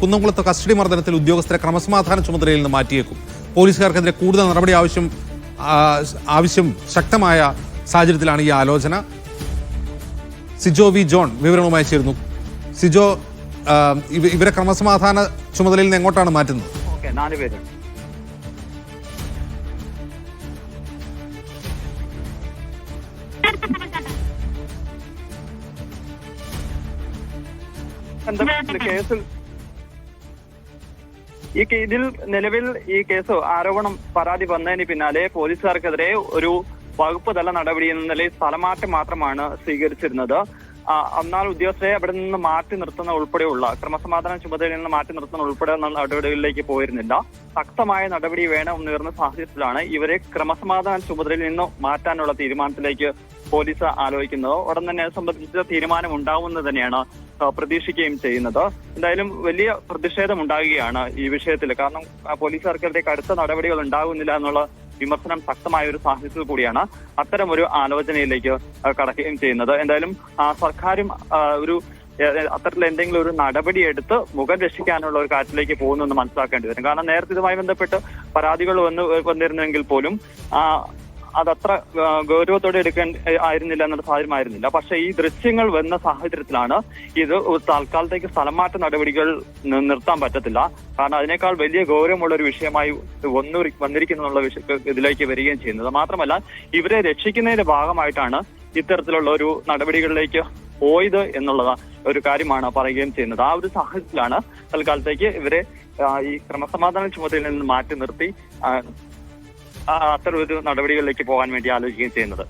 കുന്നംകുളത്ത് കസ്റ്റഡി മർദ്ദനത്തിൽ ഉദ്യോഗസ്ഥരെ ക്രമസമാധാന ചുമതലയിൽ നിന്ന് മാറ്റിയേക്കും. പോലീസുകാർക്കെതിരെ കൂടുതൽ നടപടി ആവശ്യം ശക്തമായ സാഹചര്യത്തിലാണ് ഈ ആലോചന. സിജോ വി ജോൺ വിവരങ്ങളുമായി ചേരുന്നു. സിജോ, ഇവരെ ക്രമസമാധാന ചുമതലയിൽ നിന്ന് എങ്ങോട്ടാണ് മാറ്റുന്നത്? കേസിൽ ഇതിൽ നിലവിൽ ഈ കേസ് ആരോപണം പരാതി വന്നതിന് പിന്നാലെ പോലീസുകാർക്കെതിരെ ഒരു വകുപ്പ് തല നടപടി എന്ന നിലയിൽ സ്ഥലമാറ്റം മാത്രമാണ് സ്വീകരിച്ചിരുന്നത്. എന്നാൽ ഉദ്യോഗസ്ഥരെ അവിടെ നിന്ന് മാറ്റി നിർത്തുന്ന ഉൾപ്പെടെയുള്ള ക്രമസമാധാന ചുമതലയിൽ നിന്ന് മാറ്റി നിർത്തുന്ന ഉൾപ്പെടെയുള്ള നടപടികളിലേക്ക് പോയിരുന്നില്ല. ശക്തമായ നടപടി വേണം ഉയർന്ന സാഹചര്യത്തിലാണ് ഇവരെ ക്രമസമാധാന ചുമതലയിൽ നിന്ന് മാറ്റാനുള്ള തീരുമാനത്തിലേക്ക് പോലീസ് ആലോചിക്കുന്നത്. ഉടൻ തന്നെ അത് സംബന്ധിച്ച തീരുമാനം ഉണ്ടാവുമെന്ന് തന്നെയാണ് പ്രതീക്ഷിക്കുകയും ചെയ്യുന്നത്. എന്തായാലും വലിയ പ്രതിഷേധം ഉണ്ടാകുകയാണ് ഈ വിഷയത്തിൽ. കാരണം പോലീസുകാർക്കെതിരെ കടുത്ത നടപടികൾ ഉണ്ടാകുന്നില്ല എന്നുള്ള വിമർശനം ശക്തമായ ഒരു സാഹചര്യത്തിൽ കൂടിയാണ് അത്തരം ഒരു ആലോചനയിലേക്ക് കടക്കുകയും ചെയ്യുന്നത്. എന്തായാലും സർക്കാരും ഒരു അത്തരത്തിൽ എന്തെങ്കിലും ഒരു നടപടി എടുത്ത് മുഖം രക്ഷിക്കാനുള്ള ഒരു കാര്യത്തിലേക്ക് പോകുന്നു മനസ്സിലാക്കേണ്ടി വരും. കാരണം നേരത്തെ ഇതുമായി ബന്ധപ്പെട്ട് പരാതികൾ വന്നിരുന്നെങ്കിൽ പോലും അതത്ര ഗൗരവത്തോടെ ആയിരുന്നില്ല എന്നുള്ള സാഹചര്യമായിരുന്നില്ല. പക്ഷേ ഈ ദൃശ്യങ്ങൾ വന്ന സാഹചര്യത്തിലാണ് ഇത് തൽക്കാലത്തേക്ക് സ്ഥലംമാറ്റ നടപടികൾ നിർത്താൻ പറ്റത്തില്ല. കാരണം അതിനേക്കാൾ വലിയ ഗൗരവമുള്ള ഒരു വിഷയമായി വന്നിരിക്കുന്നുള്ള ഇതിലേക്ക് വരികയും ചെയ്യുന്നത്. മാത്രമല്ല ഇവരെ രക്ഷിക്കുന്നതിന്റെ ഭാഗമായിട്ടാണ് ഇത്തരത്തിലുള്ള ഒരു നടപടികളിലേക്ക് പോയത് എന്നുള്ള ഒരു കാര്യമാണ് പറയുകയും ചെയ്യുന്നത്. ആ ഒരു സാഹചര്യത്തിലാണ് തൽക്കാലത്തേക്ക് ഇവരെ ഈ ക്രമസമാധാന ചുമതലയിൽ നിന്ന് മാറ്റി നിർത്തി അത്തരം ഒരു നടപടികളിലേക്ക് പോകാൻ വേണ്ടി ആലോചിക്കുകയും ചെയ്യുന്നത്.